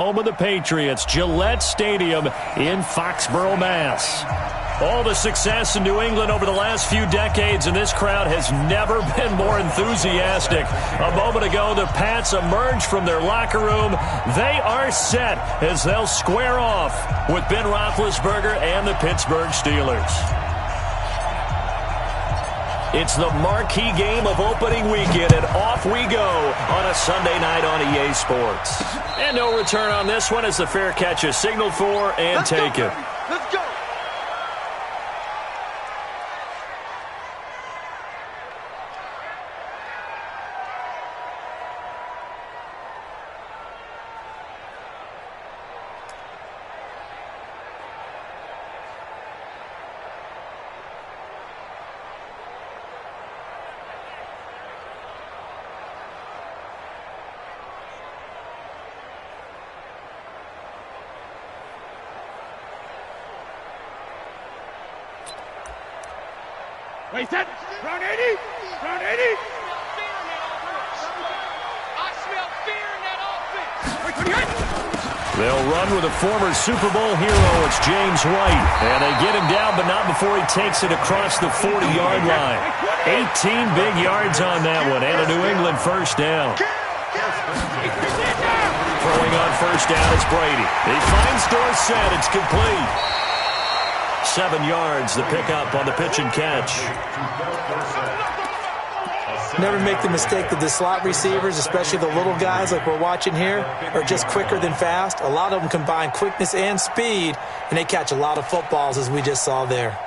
Home of the Patriots, Gillette Stadium in Foxborough, Mass. All the success in New England over the last few decades, and this crowd has never been more enthusiastic. A moment ago, the Pats emerged from their locker room. They are set as they'll square off with Ben Roethlisberger and the Pittsburgh Steelers. It's the marquee game of opening weekend, and off we go on a Sunday night on EA Sports. And no return on this one as the fair catch is signaled for and taken. Let's go. Wait, set. Round 80. Round 80. I smell fear in that offense. They'll run with a former Super Bowl hero. It's James White. And they get him down, but not before he takes it across the 40-yard line. 18 big yards on that one, and a New England first down. Throwing on first down is Brady. He finds Dorsett. It's complete. 7 yards, the pickup on the pitch and catch. Never make the mistake that the slot receivers, especially the little guys like we're watching here, are just quicker than fast. A lot of them combine quickness and speed, and they catch a lot of footballs, as we just saw there.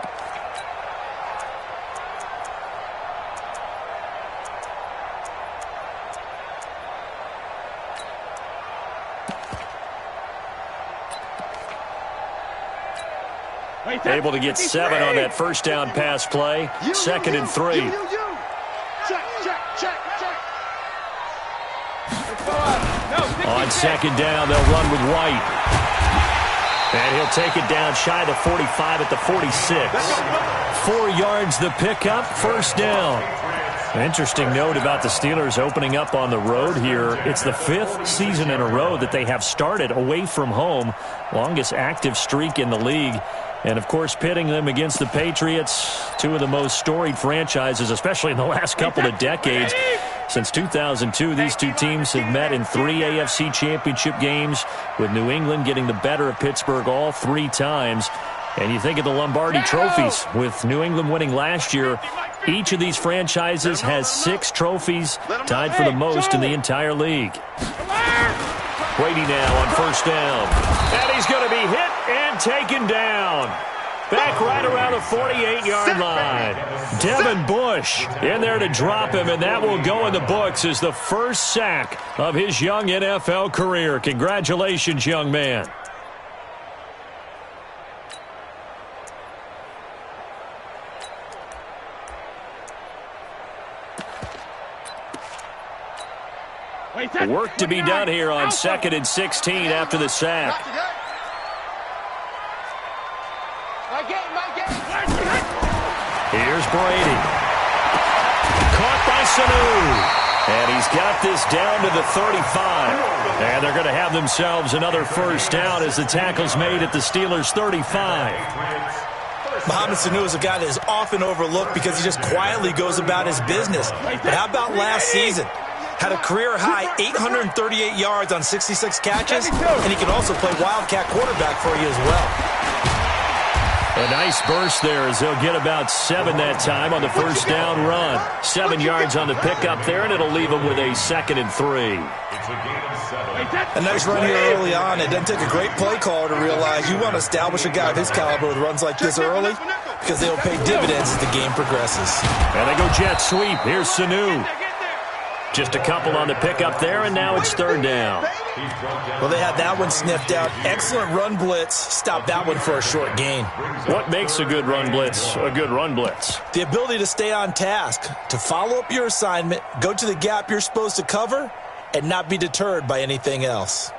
Able to get 7 on that first down pass play. Second and 3. On second down, they'll run with White. And he'll take it down shy of the 45 at the 46. 4 yards the pickup, first down. An interesting note about the Steelers opening up on the road here. It's the 5th season in a row that they have started away from home. Longest active streak in the league. And, of course, pitting them against the Patriots, two of the most storied franchises, especially in the last couple of decades. Since 2002, these two teams have met in 3 AFC championship games, with New England getting the better of Pittsburgh all 3 times. And you think of the Lombardi trophies, with New England winning last year. Each of these franchises has 6 trophies, tied for the most in the entire league. Brady now on first down. And he's going to be hit and taken down. Back right around the 48-yard line. Devin Bush in there to drop him, and that will go in the books as the first sack of his young NFL career. Congratulations, young man. Work to be done here on 2nd and 16 after the sack. Here's Brady. Caught by Sanu. And he's got this down to the 35. And they're going to have themselves another first down as the tackle's made at the Steelers' 35. Mohamed Sanu is a guy that is often overlooked because he just quietly goes about his business. But how about last season? Had a career-high 838 yards on 66 catches, and he can also play wildcat quarterback for you as well. A nice burst there as they'll get about 7 that time on the first down run. 7 yards on the pickup there, and it'll leave them with a 2nd and 3. A nice run here early on. It doesn't take a great play caller to realize you want to establish a guy of his caliber with runs like this early because they'll pay dividends as the game progresses. And they go jet sweep. Here's Sanu. Just a couple on the pickup there, and now it's 3rd down. Well, they had that one sniffed out. Excellent run blitz. Stop that one for a short gain. What makes a good run blitz a good run blitz? The ability to stay on task, to follow up your assignment, go to the gap you're supposed to cover, and not be deterred by anything else.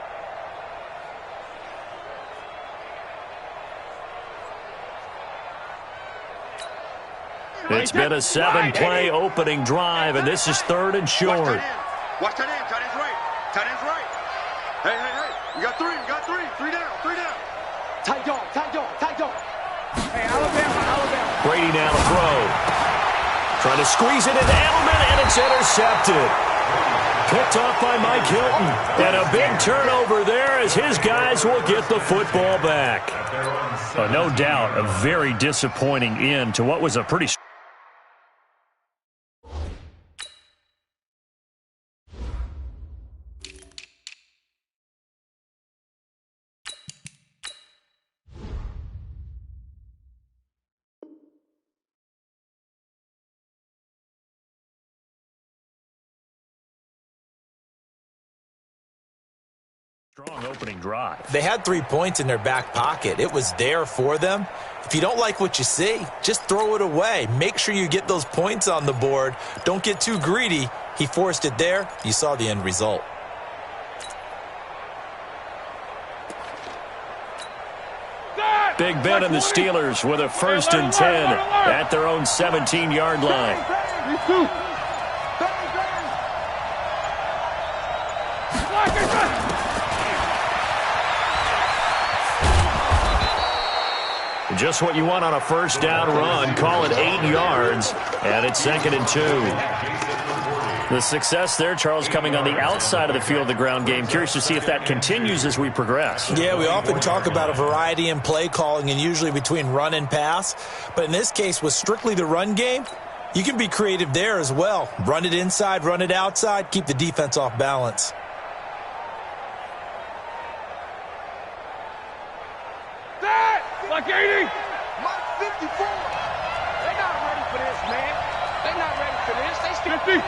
It's been a 7-play opening drive, and this is 3rd and short. Watch that end. Tight end's right. Tight end's right. Hey, hey, hey. We got three. Three down. Tight dog. Hey, Alabama. Brady now to throw. Trying to squeeze it into Edelman, and it's intercepted. Picked off by Mike Hilton. And a big turnover there as his guys will get the football back. No doubt, a very disappointing end to what was a pretty strong opening drive. They had 3 points in their back pocket. It was there for them. If you don't like what you see, just throw it away. Make sure you get those points on the board. Don't get too greedy. He forced it there. You saw the end result. Big Ben and the Steelers with a 1st and 10 at their own 17-yard line. Just what you want on a 1st down run. Call it 8 yards, and it's 2nd and 2. The success there, Charles, coming on the outside of the field of the ground game. Curious to see if that continues as we progress. Yeah, we often talk about a variety in play calling and usually between run and pass. But in this case, with strictly the run game, you can be creative there as well. Run it inside, run it outside, keep the defense off balance. Like 80. Mike 54. They're not ready for this, man. They're not ready for this. They still 50.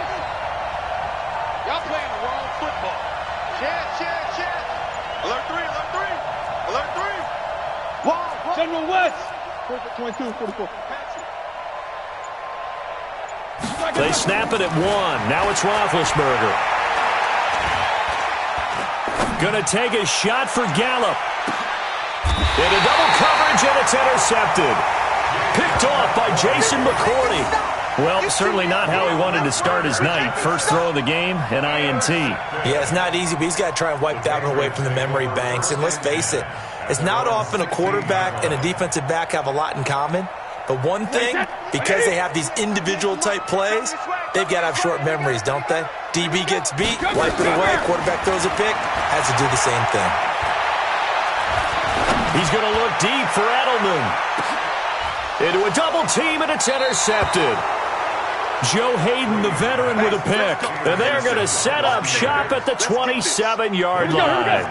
Y'all playing the wrong football. Check. Alert 3. Wall. General West. 22, 44. They snap it at 1. Now it's Roethlisberger. Gonna take a shot for Gallup. Into double coverage, and it's intercepted. Picked off by Jason McCourty. Well, certainly not how he wanted to start his night. First throw of the game, an INT. Yeah, it's not easy, but he's got to try and wipe that one away from the memory banks. And let's face it, it's not often a quarterback and a defensive back have a lot in common. But one thing, because they have these individual type plays, they've got to have short memories, don't they? DB gets beat, wipe it away, quarterback throws a pick, has to do the same thing. He's going to look deep for Edelman. Into a double team, and it's intercepted. Joe Hayden, the veteran, with a pick. And they're going to set up shop at the 27-yard line.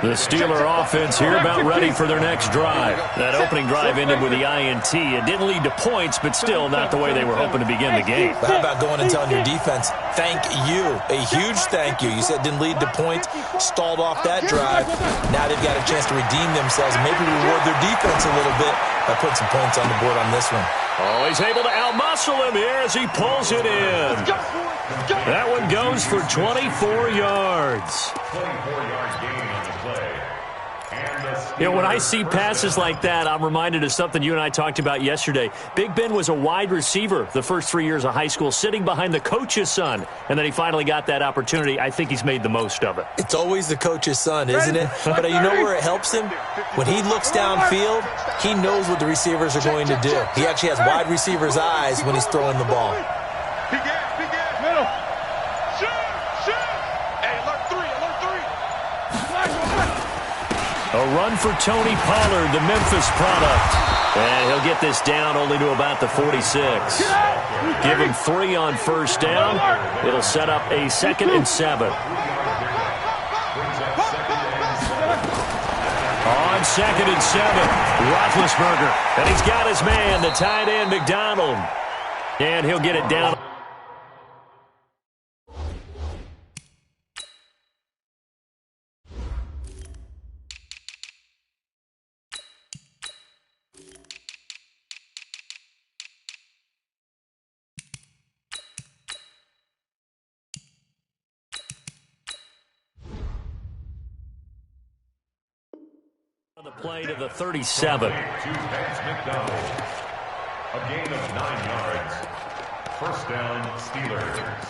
The Steeler offense here about ready for their next drive. That opening drive ended with the INT. It didn't lead to points, but still not the way they were hoping to begin the game. But how about going and telling your defense, thank you, a huge thank you. You said it didn't lead to points, stalled off that drive. Now they've got a chance to redeem themselves and maybe reward their defense a little bit by putting some points on the board on this one. Oh, he's able to outmuscle him here as he pulls it in. That one goes for 24 yards. 24-yard gain on the play. When I see passes like that, I'm reminded of something you and I talked about yesterday. Big Ben was a wide receiver the first 3 years of high school, sitting behind the coach's son, and then he finally got that opportunity. I think he's made the most of it. It's always the coach's son, isn't it? But you know where it helps him? When he looks downfield, he knows what the receivers are going to do. He actually has wide receivers' eyes when he's throwing the ball. Middle. A run for Tony Pollard, the Memphis product. And he'll get this down only to about the 46. Give him 3 on first down. It'll set up a 2nd and 7. On 2nd and 7, Roethlisberger. And he's got his man, the tight end, McDonald. And he'll get it down. The play to the 37. To Vance McDonald. A gain of 9 yards. First down, Steelers.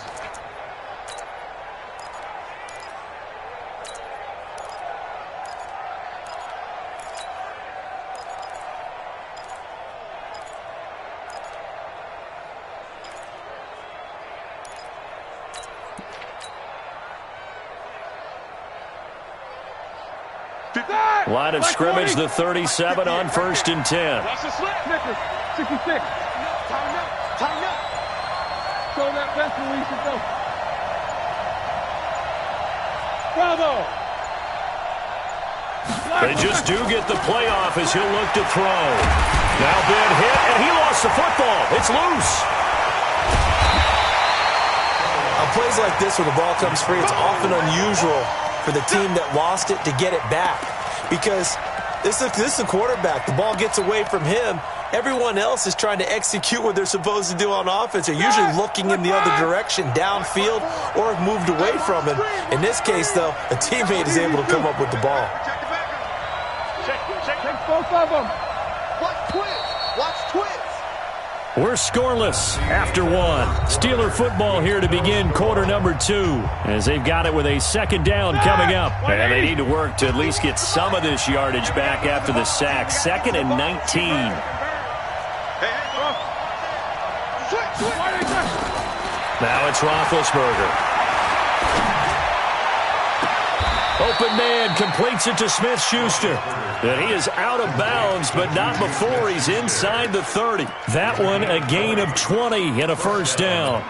Line of scrimmage, the 37 on 1st and 10. Watch the slip. 66. Time up. Show that best release and go. Bravo. They just do get the playoff as he'll look to throw. Now big hit, and he lost the football. It's loose. On plays like this where the ball comes free, it's often unusual for the team that lost it to get it back. Because this is a quarterback. The ball gets away from him. Everyone else is trying to execute what they're supposed to do on offense. They're usually looking in the other direction, downfield, or have moved away from him. In this case, though, a teammate is able to come up with the ball. Check both of them. Watch twins. We're scoreless after one. Steeler football here to begin quarter number 2 as they've got it with a second down coming up. And they need to work to at least get some of this yardage back after the sack. 2nd and 19. Now it's Roethlisberger. Open man completes it to Smith-Schuster. And he is out of bounds, but not before he's inside the 30. That one a gain of 20 and a first down.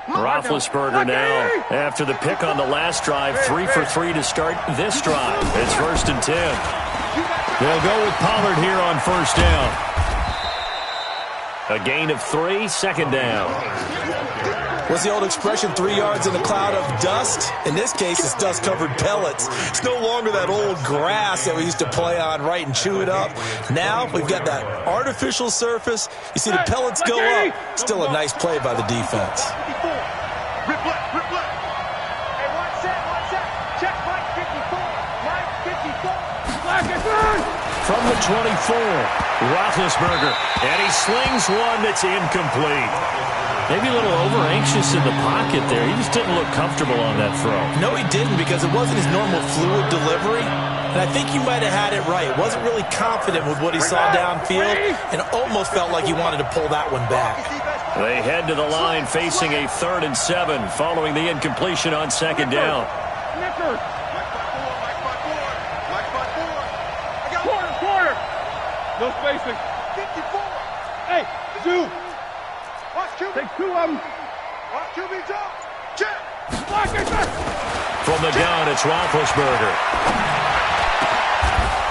Roethlisberger now, after the pick on the last drive, 3 for 3 to start this drive. It's 1st and 10. They'll go with Pollard here on first down. A gain of 3, second down. What's the old expression, 3 yards in a cloud of dust? In this case, it's dust-covered pellets. It's no longer that old grass that we used to play on, right, and chew it up. Now we've got that artificial surface. You see the pellets go up. Still a nice play by the defense. Rip left. Hey, watch that. Check Mike 54. Black is on. From the 24, Roethlisberger, and he slings one that's incomplete. Maybe a little over-anxious in the pocket there. He just didn't look comfortable on that throw. No, he didn't, because it wasn't his normal fluid delivery. And I think he might have had it right. Wasn't really confident with what he saw downfield, and almost felt like he wanted to pull that one back. They head to the line facing a 3rd and 7 following the incompletion on second down. Snickers. Quarter. No spacing. 54. Hey, two. Watch QB. Take 2 of them. Watch QB jump. Check. Black is on. From the gun, it's Roethlisberger.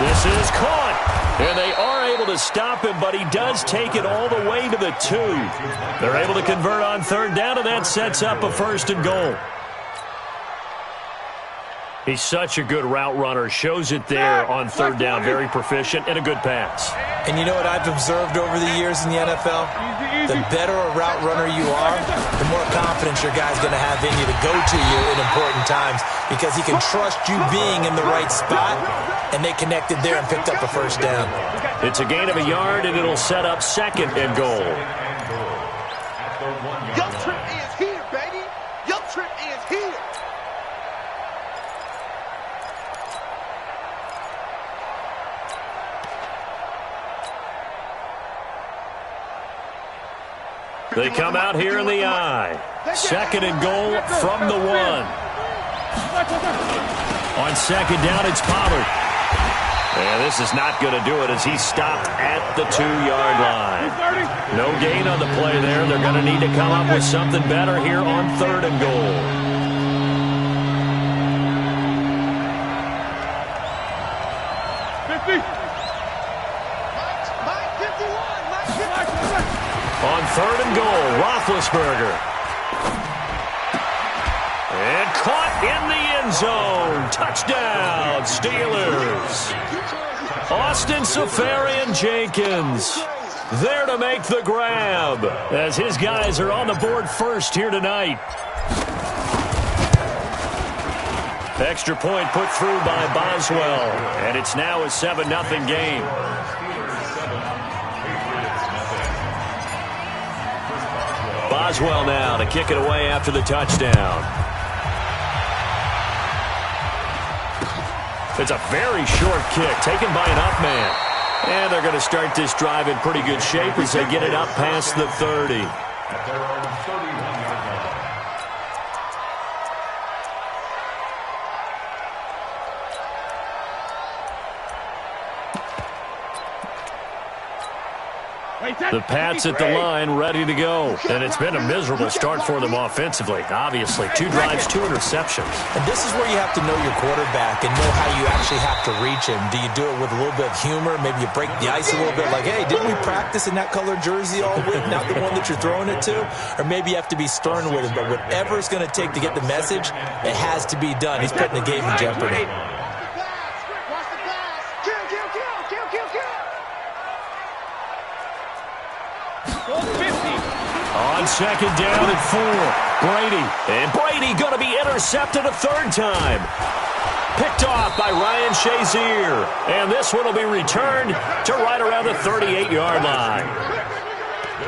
This is caught. And they are able to stop him, but he does take it all the way to the 2. They're able to convert on 3rd down, and that sets up a 1st and goal. He's such a good route runner. Shows it there on 3rd down. Very proficient and a good pass. And you know what I've observed over the years in the NFL? The better a route runner you are, the more confidence your guy's going to have in you to go to you in important times, because he can trust you being in the right spot, and they connected there and picked up a 1st down. It's a gain of a yard, and it'll set up 2nd and goal. Your trip is here, baby. Your trip is here. They come out here in the I. 2nd and goal from the 1. On 2nd down, it's Pollard. And this is not going to do it as he's stopped at the 2-yard line. No gain on the play there. They're going to need to come up with something better here on 3rd and goal. On 3rd and goal, Roethlisberger. And caught in the end zone. Touchdown, Steelers. Austin Seferian-Jenkins there to make the grab as his guys are on the board first here tonight. Extra point put through by Boswell, and it's now a 7-0 game. Boswell now to kick it away after the touchdown. It's a very short kick taken by an up man. And they're going to start this drive in pretty good shape as they get it up past the 30. At their own 31-yard line. The Pats at the line, ready to go. And it's been a miserable start for them offensively. Obviously, 2 drives, 2 interceptions. And this is where you have to know your quarterback and know how you actually have to reach him. Do you do it with a little bit of humor? Maybe you break the ice a little bit like, hey, didn't we practice in that colored jersey all week, not the one that you're throwing it to? Or maybe you have to be stern with him. But whatever it's going to take to get the message, it has to be done. He's putting the game in jeopardy. On second down and 4, Brady. And Brady going to be intercepted a 3rd time. Picked off by Ryan Shazier. And this one will be returned to right around the 38-yard line.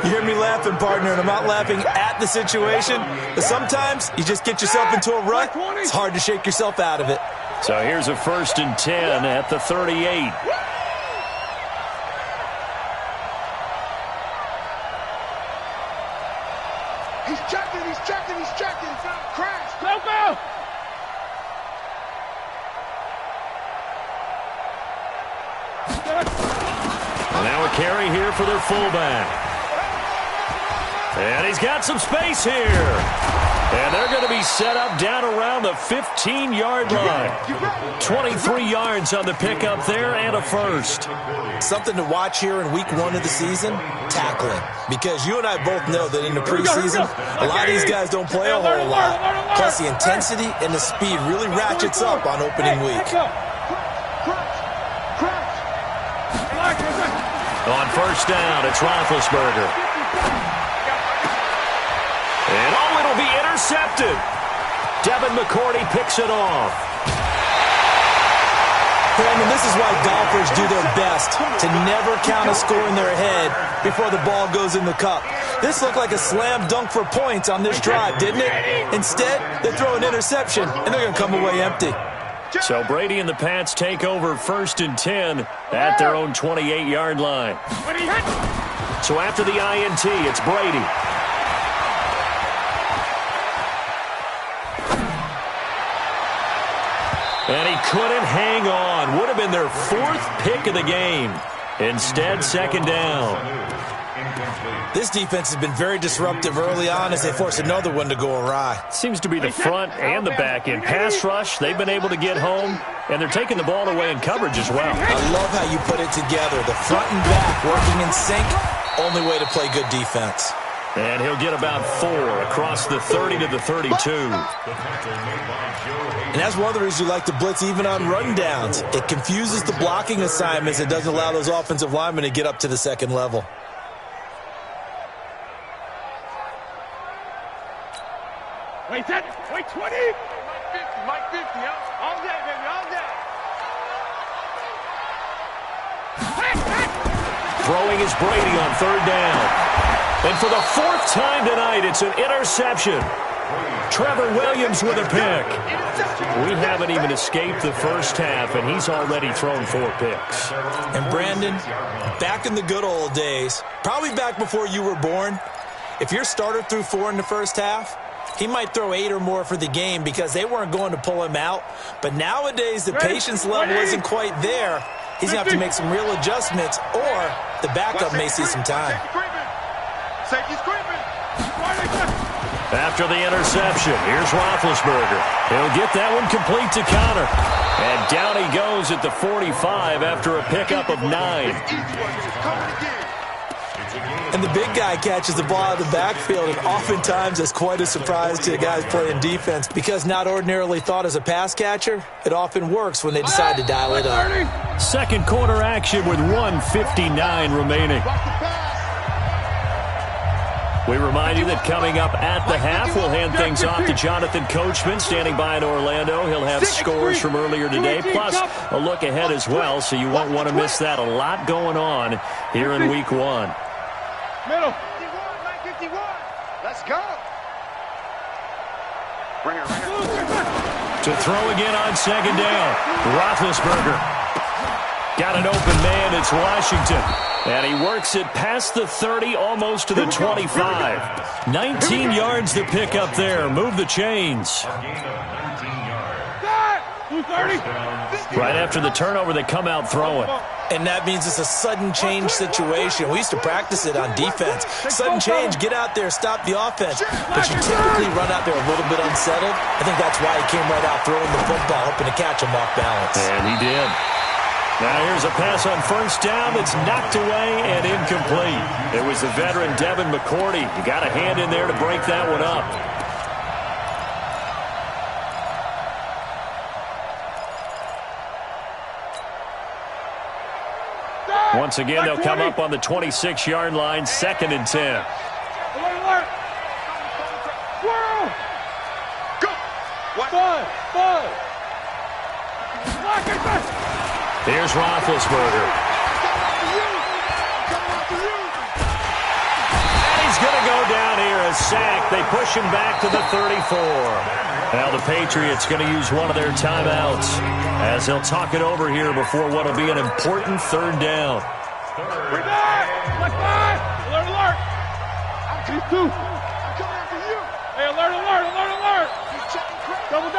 You hear me laughing, partner, and I'm not laughing at the situation. But sometimes you just get yourself into a rut. It's hard to shake yourself out of it. So here's a 1st and 10 at the 38. He's checking. Crash. Go. Now a carry here for their fullback. And he's got some space here. And they're going to be set up down around the 15-yard line. 23 yards on the pickup there and a 1st. Something to watch here in week 1 of the season, tackling. Because you and I both know that in the preseason, a lot of these guys don't play a whole lot. Plus the intensity and the speed really ratchets up on opening week. On 1st down, it's Roethlisberger. And it'll be intercepted. Devin McCourty picks it off. Brandon, this is why golfers do their best to never count a score in their head before the ball goes in the cup. This looked like a slam dunk for points on this drive, didn't it? Instead, they throw an interception, and they're going to come away empty. So Brady and the Pats take over 1st and 10 at their own 28-yard line. So after the INT, it's Brady. And he couldn't hang on. Would have been their 4th pick of the game. Instead, 2nd down. This defense has been very disruptive early on as they force another one to go awry. Seems to be the front and the back end. Pass rush, they've been able to get home, and they're taking the ball away in coverage as well. I love how you put it together. The front and back working in sync, only way to play good defense. And he'll get about 4 across the 30 to the 32. And that's one of the reasons you like to blitz even on rundowns. It confuses the blocking assignments. It doesn't allow those offensive linemen to get up to the 2nd level. Wait 20. Mike 50, huh? All day, baby, all day. Throwing is Brady on 3rd down. And for the 4th time tonight, it's an interception. Trevor Williams with a pick. We haven't even escaped the first half, and he's already thrown 4 picks. And Brandon, back in the good old days, probably back before you were born, if your starter threw 4 in the first half, he might throw 8 or more for the game because they weren't going to pull him out. But nowadays, the patience level isn't quite there. He's going to have to make some real adjustments, or the backup may see some time. After the interception, here's Roethlisberger. He'll get that one complete to Connor. And down he goes at the 45 after a pickup of 9. And the big guy catches the ball out of the backfield, and oftentimes that's quite a surprise to the guys playing defense because not ordinarily thought as a pass catcher, it often works when they decide to dial it up. Second quarter action with 1:59 remaining. We remind you that coming up at the half, we'll hand things off to Jonathan Coachman, standing by in Orlando. He'll have scores from earlier today, plus a look ahead as well, so you won't want to miss that. A lot going on here in Week 1. Middle. Let's go. Bring her. To throw again on second down. Roethlisberger. Got an open man. It's Washington. And he works it past the 30, almost to the 25. 19 yards to pick up there. Move the chains. A gain of 19 yards. 230. Right after the turnover, they come out throwing. And that means it's a sudden change situation. We used to practice it on defense. Sudden change, get out there, stop the offense. But you typically run out there a little bit unsettled. I think that's why he came right out throwing the football, hoping to catch him off balance. And he did. Now here's a pass on first down that's knocked away and incomplete. It was the veteran Devin McCourty. You got a hand in there to break that one up. Once again, they'll come up on the 26-yard line, 2nd and 10. Alert. Swirl. Go. What? Bud. Here's Roethlisberger. And he's going to go down here, a sack. They push him back to the 34. Now the Patriots going to use one of their timeouts as they'll talk it over here before what will be an important 3rd down. Alert. These two. I'm coming after you. Hey, alert. Double.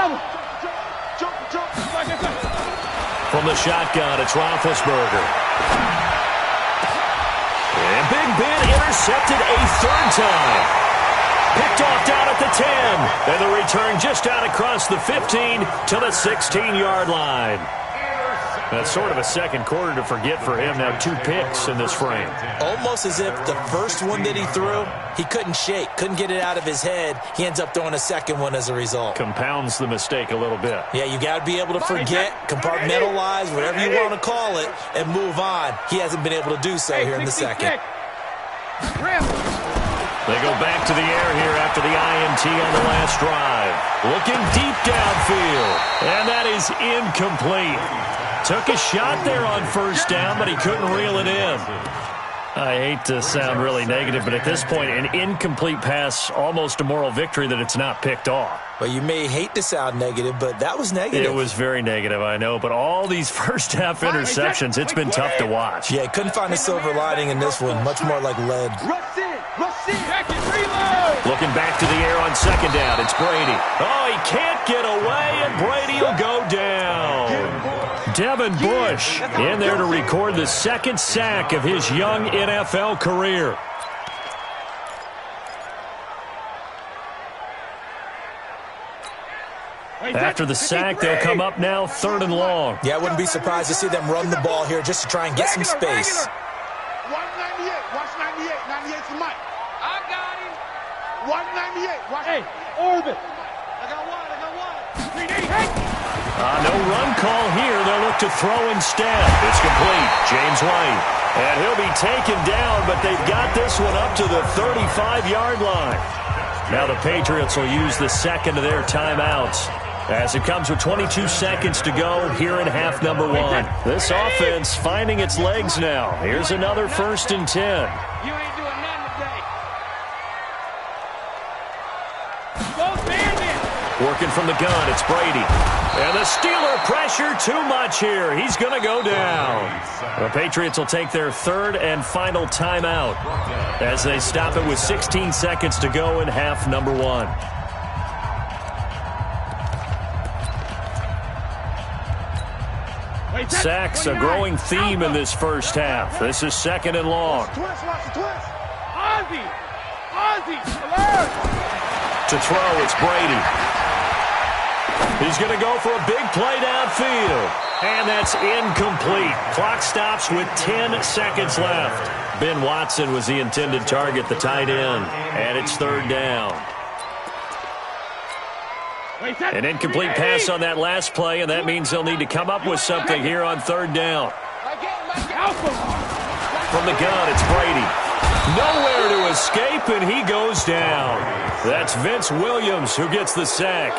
From the shotgun, it's Roethlisberger. And Big Ben intercepted a 3rd time. Picked off down at the 10. And the return just out across the 15 to the 16-yard line. That's sort of a second quarter to forget for him. Now 2 picks in this frame. Almost as if the first one that he threw, he couldn't shake, couldn't get it out of his head. He ends up throwing a second one as a result. Compounds the mistake a little bit. Yeah, you got to be able to forget, compartmentalize, whatever you want to call it, and move on. He hasn't been able to do so here in the second. They go back to the air here after the INT on the last drive. Looking deep downfield. And that is incomplete. Took a shot there on first down, but he couldn't reel it in. I hate to sound really negative, but at this point, an incomplete pass, almost a moral victory that it's not picked off. Well, you may hate to sound negative, but that was negative. It was very negative, I know, but all these first-half interceptions, it's been tough to watch. Yeah, couldn't find a silver lining in this one, much more like lead. Rush in. Looking back to the air on second down, it's Brady. Oh, he can't get away, and Brady will go down. Devin Bush in there to record the 2nd sack of his young NFL career. After the sack, they'll come up now 3rd and long. Yeah, I wouldn't be surprised to see them run the ball here just to try and get some space. Watch 98. Watch 98. 98's the mic. I got him. Watch 98. Watch. Hey, orbit. I got one. 3D. Hey. No run call here. They'll look to throw instead. It's complete. James White. And he'll be taken down, but they've got this one up to the 35-yard line. Now the Patriots will use the 2nd of their timeouts as it comes with 22 seconds to go here in half number 1. This offense finding its legs now. Here's another 1st and 10. You ain't doing nothing today. Go stand Working from the gun, it's Brady. And the Steeler pressure too much here. He's going to go down. The Patriots will take their 3rd and final timeout as they stop it with 16 seconds to go in half number 1. Sacks, a growing theme in this first half. This is 2nd and long. Ozzy, alert. To throw, it's Brady. He's going to go for a big play downfield. And that's incomplete. Clock stops with 10 seconds left. Ben Watson was the intended target, the tight end. And it's 3rd down. An incomplete pass on that last play, and that means they'll need to come up with something here on 3rd down. From the gun, it's Brady. Nowhere to escape, and he goes down. That's Vince Williams who gets the sack.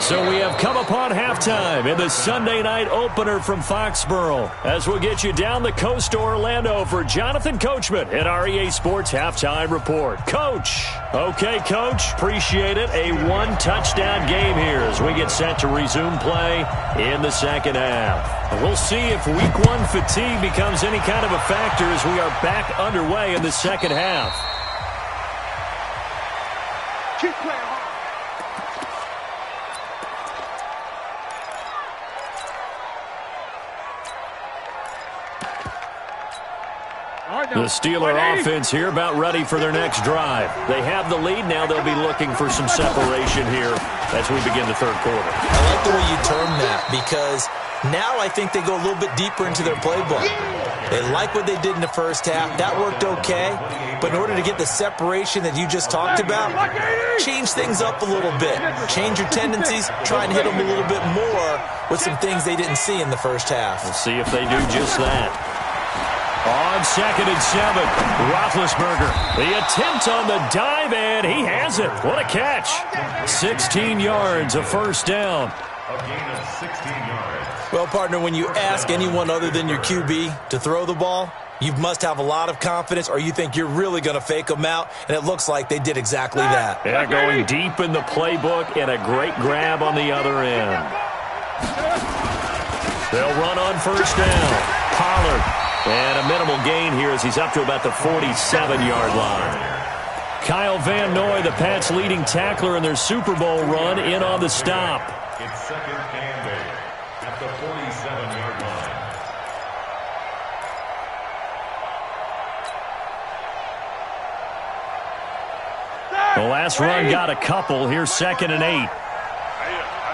So we have come upon halftime in the Sunday night opener from Foxborough as we'll get you down the coast to Orlando for Jonathan Coachman in our EA Sports Halftime Report. Coach. Okay, Coach. Appreciate it. A one-touchdown game here as we get set to resume play in the second half. And we'll see if Week 1 fatigue becomes any kind of a factor as we are back underway in the second half. Keep playing hard. The Steeler offense here about ready for their next drive. They have the lead. Now they'll be looking for some separation here as we begin the third quarter. I like the way you term that because now I think they go a little bit deeper into their playbook. They like what they did in the first half. That worked okay. But in order to get the separation that you just talked about, change things up a little bit. Change your tendencies. Try and hit them a little bit more with some things they didn't see in the first half. We'll see if they do just that. On 2nd and 7, Roethlisberger. The attempt on the dive, and he has it. What a catch. 16 yards, a first down. A gain of 16 yards. Well, partner, when you ask anyone other than your QB to throw the ball, you must have a lot of confidence or you think you're really going to fake them out, and it looks like they did exactly that. Yeah, going deep in the playbook and a great grab on the other end. They'll run on first down. Pollard. And a minimal gain here as he's up to about the 47-yard line. Kyle Van Noy, the Pats' leading tackler in their Super Bowl run, in on the stop. It's second and 8 at the 47-yard line. The last run got a couple. Here's 2nd and 8.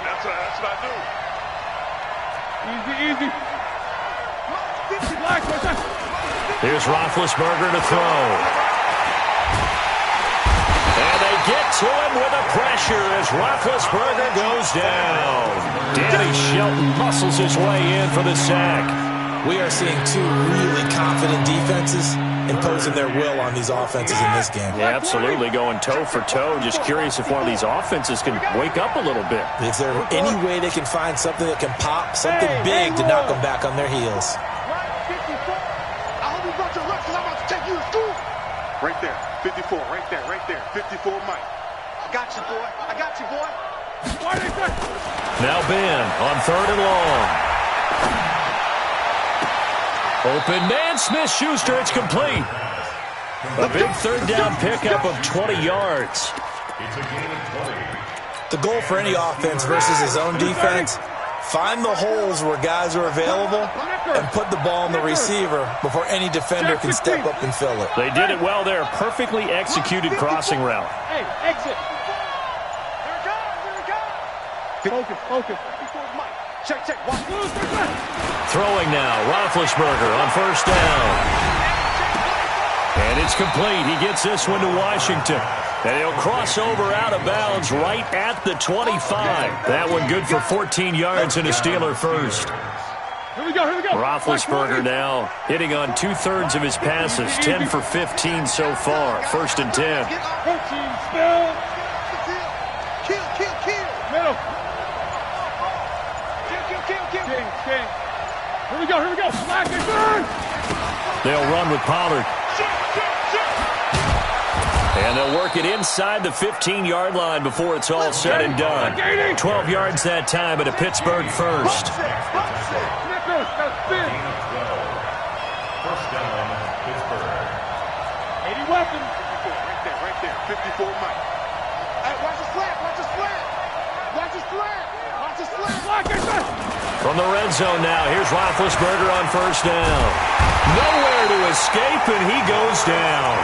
That's what I do. Easy. Here's Roethlisberger to throw. And they get to him with the pressure as Roethlisberger goes down. Danny Shelton muscles his way in for the sack. We are seeing two really confident defenses imposing their will on these offenses in this game. Yeah, absolutely, going toe for toe. Just curious if one of these offenses can wake up a little bit. Is there any way they can find something that can pop, something big to knock them back on their heels? Right there, 54, right there, 54 Mike. I got you, boy. Now Ben on 3rd and long. Open man, Smith-Schuster, it's complete. A big third down pickup of 20 yards. It's a gain of 20. The goal for any offense versus his own defense, find the holes where guys are available and put the ball in the receiver before any defender can step up and fill it. They did it well there. Perfectly executed crossing route. Hey, exit. Focus. Check. Throwing now. Roethlisberger on first down. And it's complete. He gets this one to Washington. And he'll cross over out of bounds right at the 25. That one good for 14 yards and a Steeler first. Here we go. Roethlisberger now hitting on 2/3 of his passes. 10 for 15 so far. 1st and 10. Still. Kill. Middle. King. Here we go. Slack and burn. They'll run with Pollard. And they'll work it inside the 15-yard line before it's all said and done. 12 yards that time at a Pittsburgh first. First down, Pittsburgh. 80 weapons. Right there, 54 Mike. Hey, watch his flat. From the red zone now, here's Roethlisberger on first down. Nowhere to escape, and he goes down.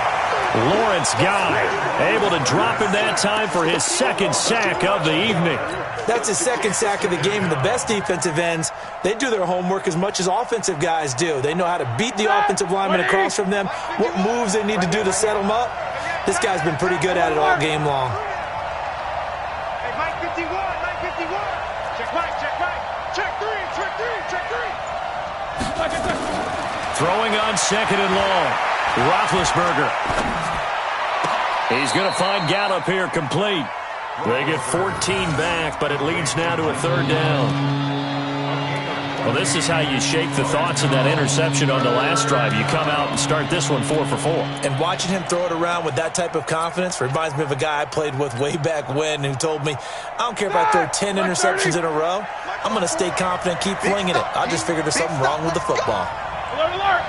Lawrence Guy able to drop him that time for his 2nd sack of the evening. That's his 2nd sack of the game. And the best defensive ends, they do their homework as much as offensive guys do. They know how to beat the offensive lineman across from them, what moves they need to do to set them up. This guy's been pretty good at it all game long. Hey, Mike 51. Check right. Check three. Throwing on 2nd and long. Roethlisberger. He's going to find Gallup here complete. They get 14 back, but it leads now to a third down. Well, this is how you shake the thoughts of that interception on the last drive. You come out and start this one 4 for 4. And watching him throw it around with that type of confidence reminds me of a guy I played with way back when who told me, I don't care if I throw 10 interceptions in a row. I'm going to stay confident, keep flinging it. I just figured there's something wrong with the football. Alert, alert.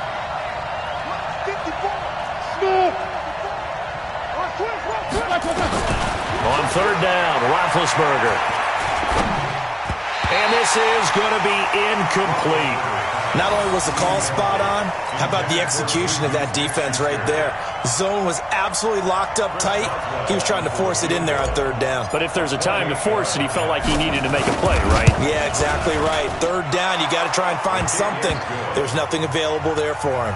54. On third down, Roethlisberger. And this is going to be incomplete. Not only was the call spot on, how about the execution of that defense right there? Zone was absolutely locked up tight. He was trying to force it in there on third down. But if there's a time to force it, he felt like he needed to make a play, right? Yeah, exactly right. Third down, you got to try and find something. There's nothing available there for him.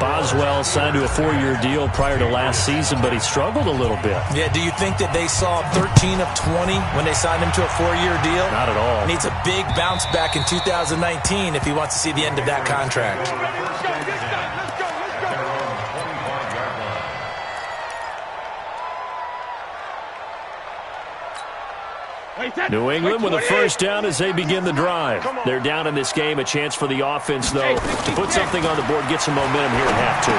Boswell signed to a 4-year deal prior to last season, but he struggled a little bit. Yeah, do you think that they saw 13 of 20 when they signed him to a 4-year deal? Not at all. Needs a big bounce back in 2019 if he wants to see the end of that contract. New England with a first down as they begin the drive. They're down in this game. A chance for the offense, though, to put something on the board, get some momentum here at half two.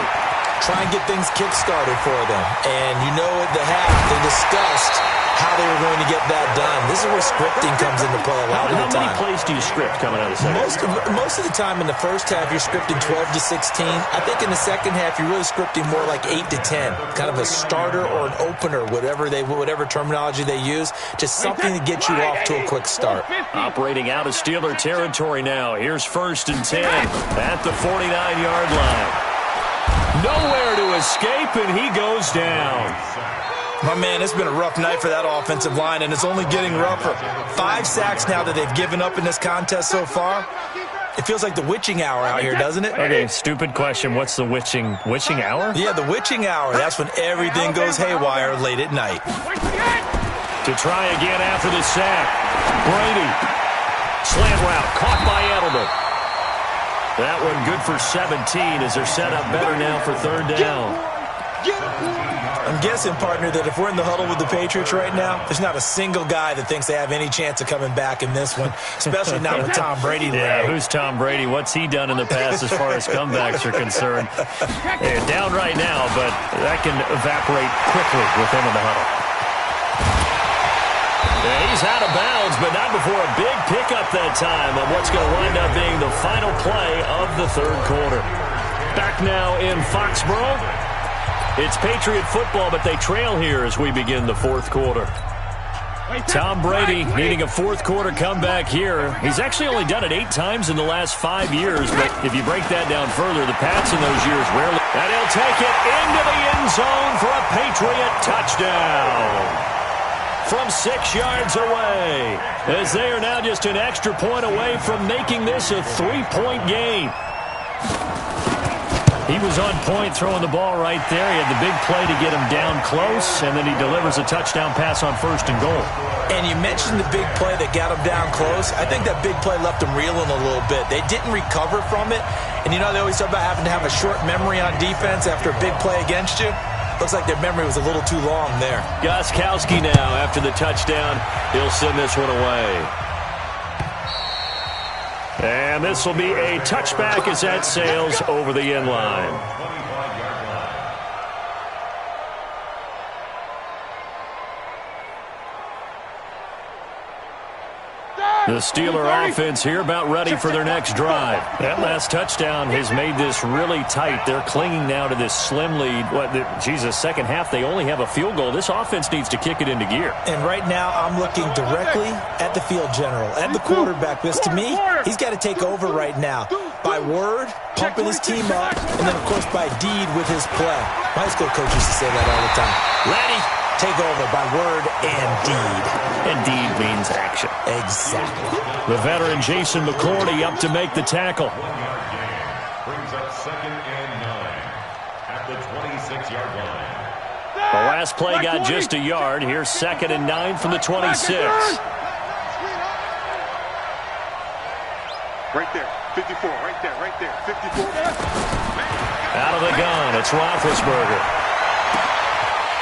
Try and get things kick-started for them. And you know at the half, they discussed how they were going to get that done. This is where scripting comes into play a lot of the time. How many plays do you script coming out of the second? Most of the time in the first half, you're scripting 12 to 16. I think in the second half, you're really scripting more like 8 to 10. Kind of a starter or an opener, whatever terminology they use. Just something to get you off to a quick start. Operating out of Steeler territory now. Here's 1st and 10 at the 49-yard line. Nowhere to escape, and he goes down. My man, it's been a rough night for that offensive line, and it's only getting rougher. 5 sacks now that they've given up in this contest so far. It feels like the witching hour out here, doesn't it? Okay, stupid question. What's the witching hour? Yeah, the witching hour. That's when everything goes haywire late at night. To try again after the sack. Brady. Slant route. Caught by Edelman. That one good for 17 as they're set up better now for third down. I'm guessing, partner, that if we're in the huddle with the Patriots right now, there's not a single guy that thinks they have any chance of coming back in this one, especially not with Tom Brady. Yeah, who's Tom Brady? What's he done in the past as far as comebacks are concerned? They're down right now, but that can evaporate quickly with him in the huddle. Yeah, he's out of bounds, but not before a big pickup that time on what's going to wind up being the final play of the third quarter. Back now in Foxborough. It's Patriot football, but they trail here as we begin the fourth quarter. Tom Brady needing a fourth quarter comeback here. He's actually only done it 8 times in the last 5 years, but if you break that down further, the Pats in those years rarely. And he'll take it into the end zone for a Patriot touchdown. From 6 yards away, as they are now just an extra point away from making this a 3-point game. He was on point throwing the ball right there. He had the big play to get him down close, and then he delivers a touchdown pass on 1st and goal. And you mentioned the big play that got him down close. I think that big play left him reeling a little bit. They didn't recover from it. And you know they always talk about having to have a short memory on defense after a big play against you. Looks like their memory was a little too long there. Gostkowski now after the touchdown. He'll send this one away. And this will be a touchback as that sails over the end line. The Steeler offense here about ready for their next drive. That last touchdown has made this really tight. They're clinging now to this slim lead. Second half, they only have a field goal. This offense needs to kick it into gear. And right now, I'm looking directly at the field general, at the quarterback. Because to me, he's got to take over right now. By word, pumping his team up, and then, of course, by deed with his play. My high school coach used to say that all the time. Ready? Take over by word and deed. And deed means action. Exactly. The veteran Jason McCourty up to make the tackle. Brings up 2nd and 9 at the 26-yard line. The last play got just a yard. Here's 2nd and 9 from the 26. Right there, 54, right there, 54. Out of the gun, it's Roethlisberger.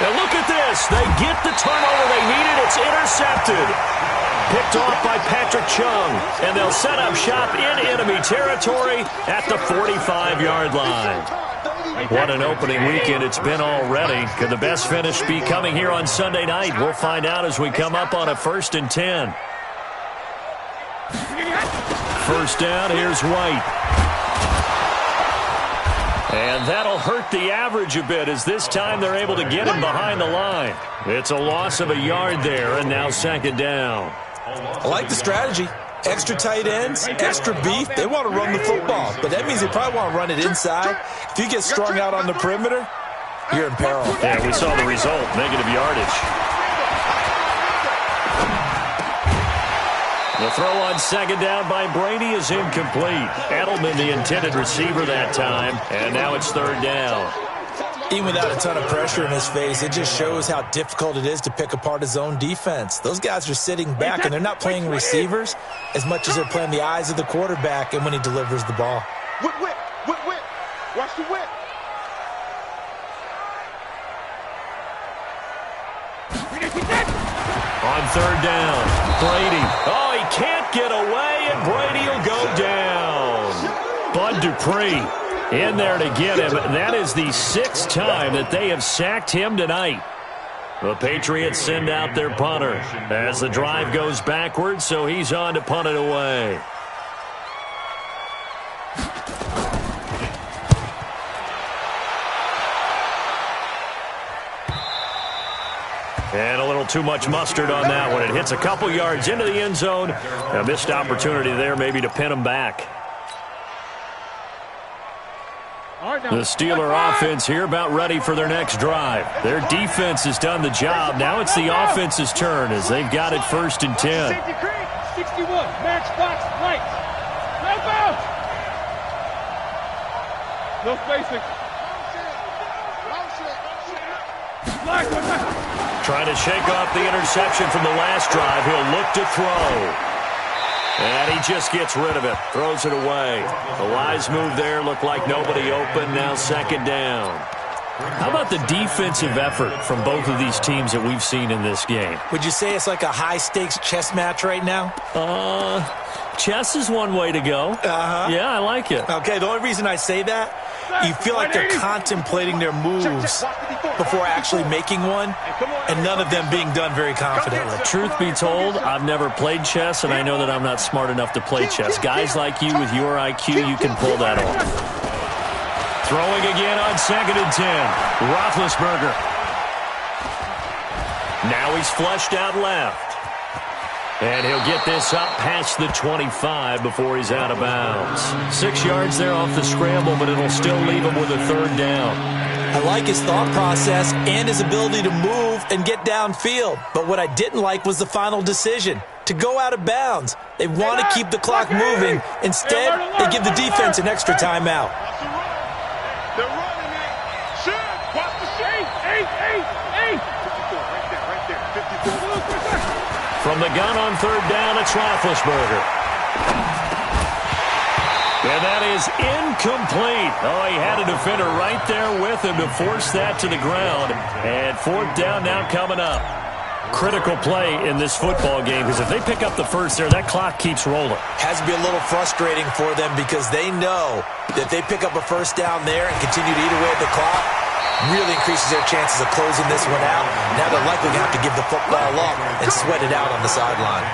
And look at this. They get the turnover they needed. It's intercepted. Picked off by Patrick Chung. And they'll set up shop in enemy territory at the 45-yard line. What an opening weekend it's been already. Could the best finish be coming here on Sunday night? We'll find out as we come up on a 1st and 10. First down, here's White. And that'll hurt the average a bit as this time they're able to get him behind the line. It's a loss of a yard there, and now 2nd down. I like the strategy. Extra tight ends, extra beef. They want to run the football, but that means they probably want to run it inside. If you get strung out on the perimeter, you're in peril. Yeah, we saw the result, negative yardage. The throw on 2nd down by Brady is incomplete. Edelman, the intended receiver that time, and now it's 3rd down. Even without a ton of pressure in his face, it just shows how difficult it is to pick apart his own defense. Those guys are sitting back, and they're not playing receivers as much as they're playing the eyes of the quarterback and when he delivers the ball. Whip. Watch the whip. On 3rd down, Brady. Oh, he can't get away, and Brady will go down. Bud Dupree in there to get him. That is the 6th time that they have sacked him tonight. The Patriots send out their punter as the drive goes backwards, so he's on to punt it away. And a little too much mustard on that one. It hits a couple yards into the end zone. A missed opportunity there maybe to pin him back. The Steeler offense here about ready for their next drive. Their defense has done the job. Now it's the offense's turn as they've got it 1st and 10. 61, match box, right. Help out. No spacing. Trying to shake off the interception from the last drive. He'll look to throw. And he just gets rid of it. Throws it away. The wise move there. Looked like nobody open. Now 2nd down. How about the defensive effort from both of these teams that we've seen in this game? Would you say it's like a high-stakes chess match right now? Chess is one way to go. Yeah, I like it. Okay, the only reason I say that, you feel like they're contemplating their moves before actually making one, and none of them being done very confidently. Truth be told, I've never played chess, and I know that I'm not smart enough to play chess. Guys like you with your IQ, you can pull that off. Throwing again on 2nd and 10. Roethlisberger. Now he's flushed out left. And he'll get this up past the 25 before he's out of bounds. 6 yards there off the scramble, but it'll still leave him with a 3rd down. I like his thought process and his ability to move and get downfield. But what I didn't like was the final decision, to go out of bounds. They want to keep the clock moving. Instead, they give the defense an extra timeout. They're running it. Shoot. Watch the shade. 8. Right there. 54. From the gun on 3rd down, it's Roethlisberger. And that is incomplete. Oh, he had a defender right there with him to force that to the ground. And 4th down now coming up. Critical play in this football game, because if they pick up the first there, that clock keeps rolling. Has to be a little frustrating for them because they know that they pick up a 1st down there and continue to eat away at the clock, really increases their chances of closing this one out. Now they're likely going to have to give the football up and sweat it out on the sideline.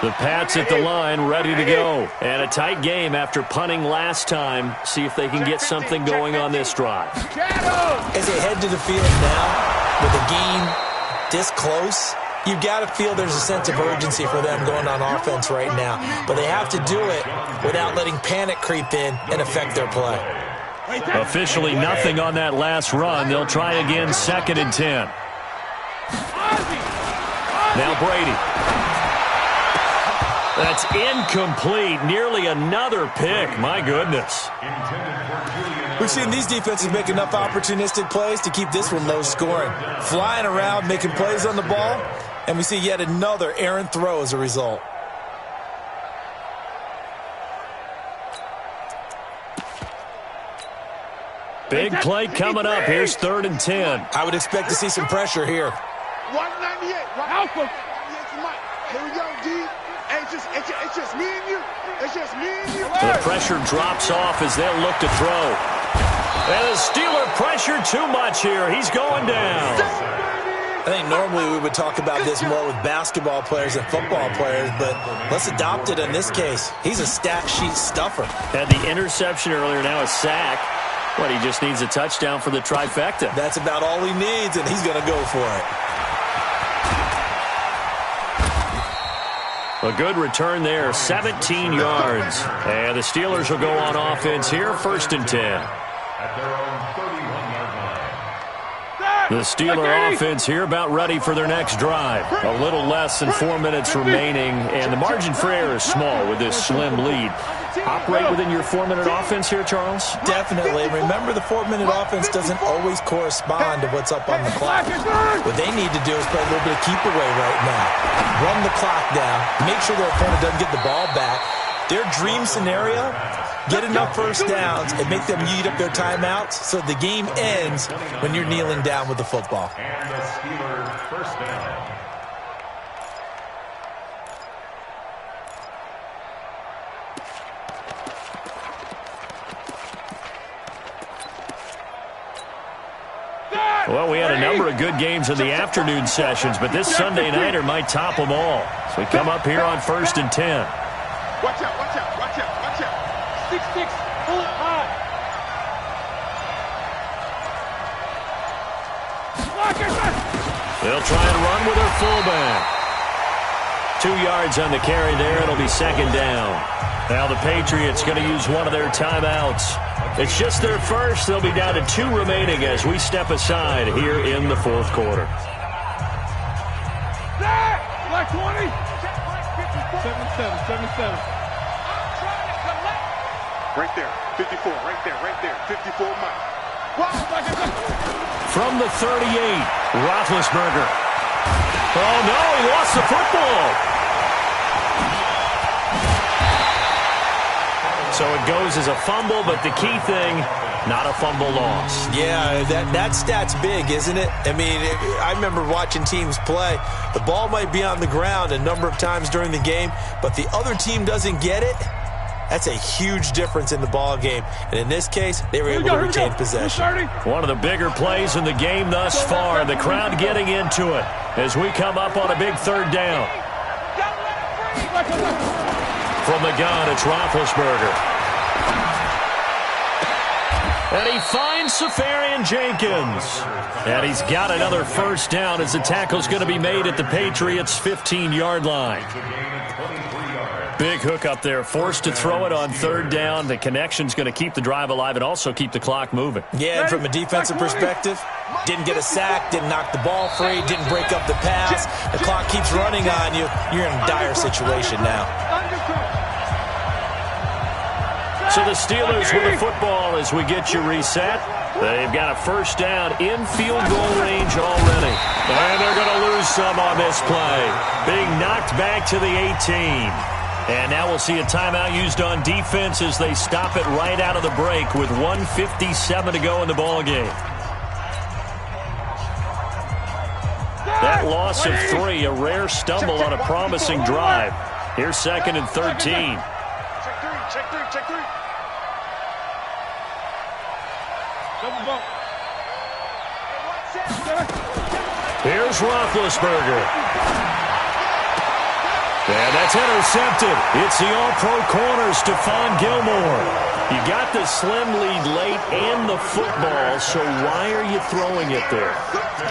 The Pats at the line, ready to go. And a tight game after punting last time. See if they can get something going on this drive. As they head to the field now, with a game this close, you've got to feel there's a sense of urgency for them going on offense right now. But they have to do it without letting panic creep in and affect their play. Officially nothing on that last run. They'll try again 2nd and 10. Now Brady. That's incomplete. Nearly another pick. My goodness. We've seen these defenses make enough opportunistic plays to keep this one low scoring. Flying around, making plays on the ball, and we see yet another errant throw as a result. Big play coming up. Here's 3rd and 10. I would expect to see some pressure here. 198. Alpha. Here we go, D. It's just me and you. It's just me and you. The pressure drops off as they'll look to throw. And the Steeler pressure too much here. He's going down. I think normally we would talk about this more with basketball players and football players, but let's adopt it in this case. He's a stat sheet stuffer. Had the interception earlier, now a sack. But he just needs a touchdown for the trifecta. That's about all he needs, and he's going to go for it. A good return there, 17 yards. And the Steelers will go on offense here, 1st and 10. At their own 31-yard line. The Steeler offense here about ready for their next drive. A little less than 4 minutes remaining, and the margin for error is small with this slim lead. Operate within your 4-minute offense here, Charles? Definitely. Remember, the 4-minute offense doesn't always correspond to what's up on the clock. What they need to do is play a little bit of keep away right now. Run the clock down. Make sure their opponent doesn't get the ball back. Their dream scenario, get enough first downs and make them eat up their timeouts so the game ends when you're kneeling down with the football. And the Steelers first down. Well, we had a number of good games in the afternoon sessions, but this Sunday nighter might top them all. So we come up here on 1st and 10. Watch out, watch out, watch out, watch out. 6-6, pull it high. They'll try and run with their fullback. 2 yards on the carry there. It'll be 2nd down. Now the Patriots going to use one of their timeouts. It's just their first. They'll be down to 2 remaining as we step aside here in the 4th quarter. Black 20. 7-7. Right there, 54, right there, 54 Mike. From the 38, Roethlisberger. Oh, no, he lost the football. So it goes as a fumble, but the key thing, not a fumble loss. Yeah, that stat's big, isn't it? I mean, I remember watching teams play. The ball might be on the ground a number of times during the game, but the other team doesn't get it. That's a huge difference in the ball game. And in this case, they were able to retain possession. One of the bigger plays in the game thus far. The crowd getting into it as we come up on a big 3rd down. From the gun, it's Roethlisberger. And he finds Safarian Jenkins. And he's got another first down as the tackle's going to be made at the Patriots' 15-yard line. Big hook up there, forced to throw it on 3rd down. The connection's going to keep the drive alive and also keep the clock moving. Yeah, and from a defensive perspective, didn't get a sack, didn't knock the ball free, didn't break up the pass. The clock keeps running on you. You're in a dire situation now. So the Steelers with the football as we get you reset. They've got a first down in field goal range already. And they're going to lose some on this play. Being knocked back to the 18. And now we'll see a timeout used on defense as they stop it right out of the break with 1:57 to go in the ballgame. That loss of 3, a rare stumble on a promising drive. Here's 2nd and 13. Check three. Double bump. Here's Roethlisberger. And that's intercepted. It's the all-pro corner, Stephon Gilmore. You got the slim lead late and the football, so why are you throwing it there?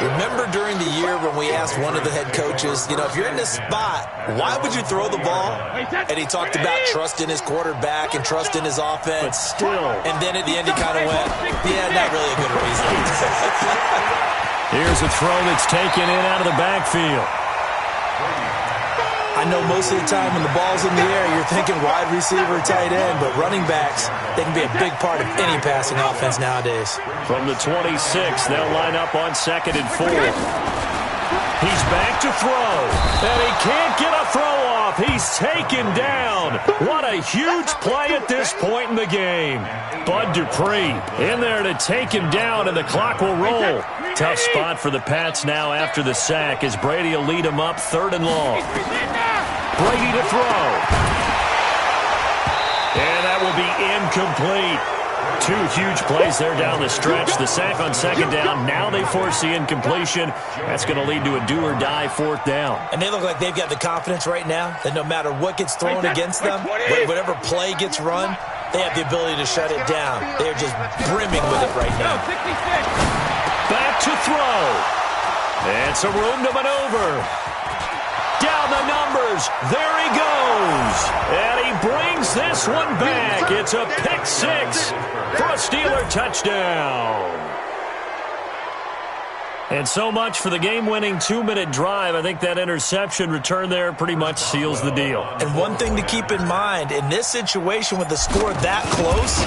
Remember during the year when we asked one of the head coaches, if you're in this spot, why would you throw the ball? And he talked about trust in his quarterback and trust in his offense. But still. And then at the end he kind of went, yeah, not really a good reason. Here's a throw that's taken in out of the backfield. I know most of the time when the ball's in the air, you're thinking wide receiver, tight end, but running backs, they can be a big part of any passing offense nowadays. From the 26, they'll line up on 2nd and 4. He's back to throw, and he can't get a throw off. off. He's taken down. What a huge play at this point in the game. Bud Dupree in there to take him down, and the clock will roll. Tough spot for the Pats now after the sack as Brady will lead him up 3rd and long. Brady to throw. And that will be incomplete. 2 huge plays there down the stretch. The sack on 2nd down. Now they force the incompletion. That's going to lead to a do-or-die 4th down. And they look like they've got the confidence right now that no matter what gets thrown against them, whatever play gets run, they have the ability to shut it down. They're just brimming with it right now. Back to throw. And some room to maneuver. Down the numbers. There he goes. And he brings this one back. It's a pick 6 for a Steeler touchdown. And so much for the game-winning 2-minute drive. I think that interception return there pretty much seals the deal. And one thing to keep in mind, in this situation with the score that close,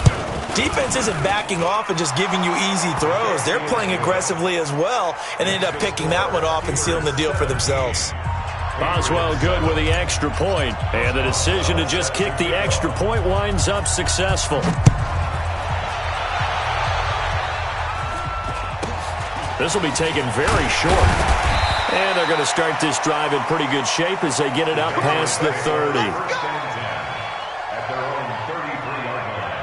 defense isn't backing off and just giving you easy throws. They're playing aggressively as well, and they end up picking that one off and sealing the deal for themselves. Boswell good with the extra point, and the decision to just kick the extra point winds up successful. This will be taken very short. And they're going to start this drive in pretty good shape as they get it up past the 30. At their own 33-yard line.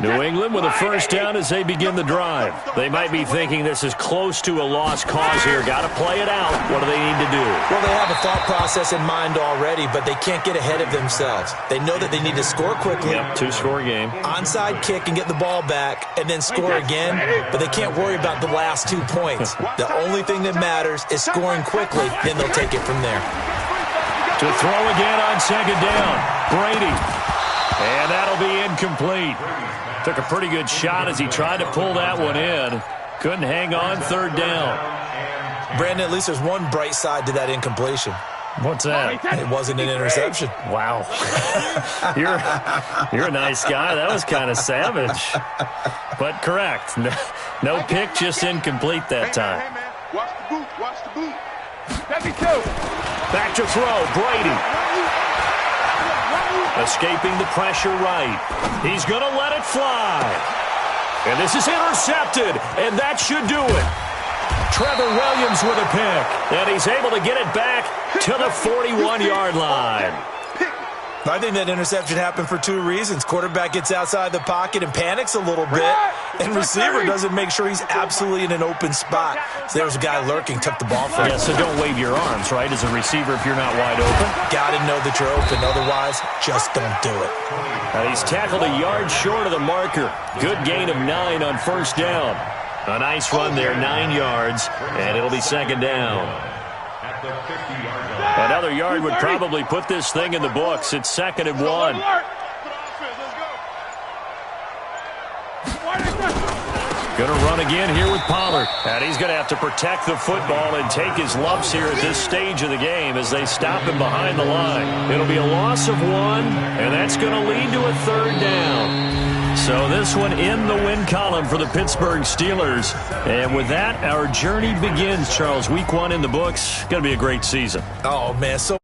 New England with a first down as they begin the drive. They might be thinking this is close to a lost cause here. Got to play it out. What do they need to do? Well, they have a thought process in mind already, but they can't get ahead of themselves. They know that they need to score quickly. Yep, 2-score game. Onside kick and get the ball back, and then score again, but they can't worry about the last 2 points. The only thing that matters is scoring quickly, then they'll take it from there. To throw again on 2nd down. Brady. And that'll be incomplete. Took a pretty good shot as he tried to pull that one in. Couldn't hang on 3rd down. Brandon, at least there's one bright side to that incompletion. What's that? It wasn't an interception. Wow. You're a nice guy. That was kind of savage. But correct. No pick, just incomplete that time. Hey, man. Watch the boot. Watch the boot. Back to throw. Brady. Escaping the pressure right. He's going to let it fly. And this is intercepted, and that should do it. Trevor Williams with a pick, and he's able to get it back to the 41-yard line. I think that interception happened for 2 reasons. Quarterback gets outside the pocket and panics a little bit, and receiver doesn't make sure he's absolutely in an open spot. So there was a guy lurking, took the ball from him. Yeah, so don't wave your arms, right, as a receiver if you're not wide open. Got to know that you're open. Otherwise, just don't do it. And he's tackled a yard short of the marker. Good gain of 9 on 1st down. A nice run there, 9 yards, and it'll be 2nd down. At the 50-yard line. Another yard would probably put this thing in the books. It's 2nd and 1. Going to run again here with Pollard. And he's going to have to protect the football and take his lumps here at this stage of the game as they stop him behind the line. It'll be a loss of 1, and that's going to lead to a 3rd down. So this one in the win column for the Pittsburgh Steelers. And with that, our journey begins, Charles. Week 1 in the books. Going to be a great season. Oh, man, so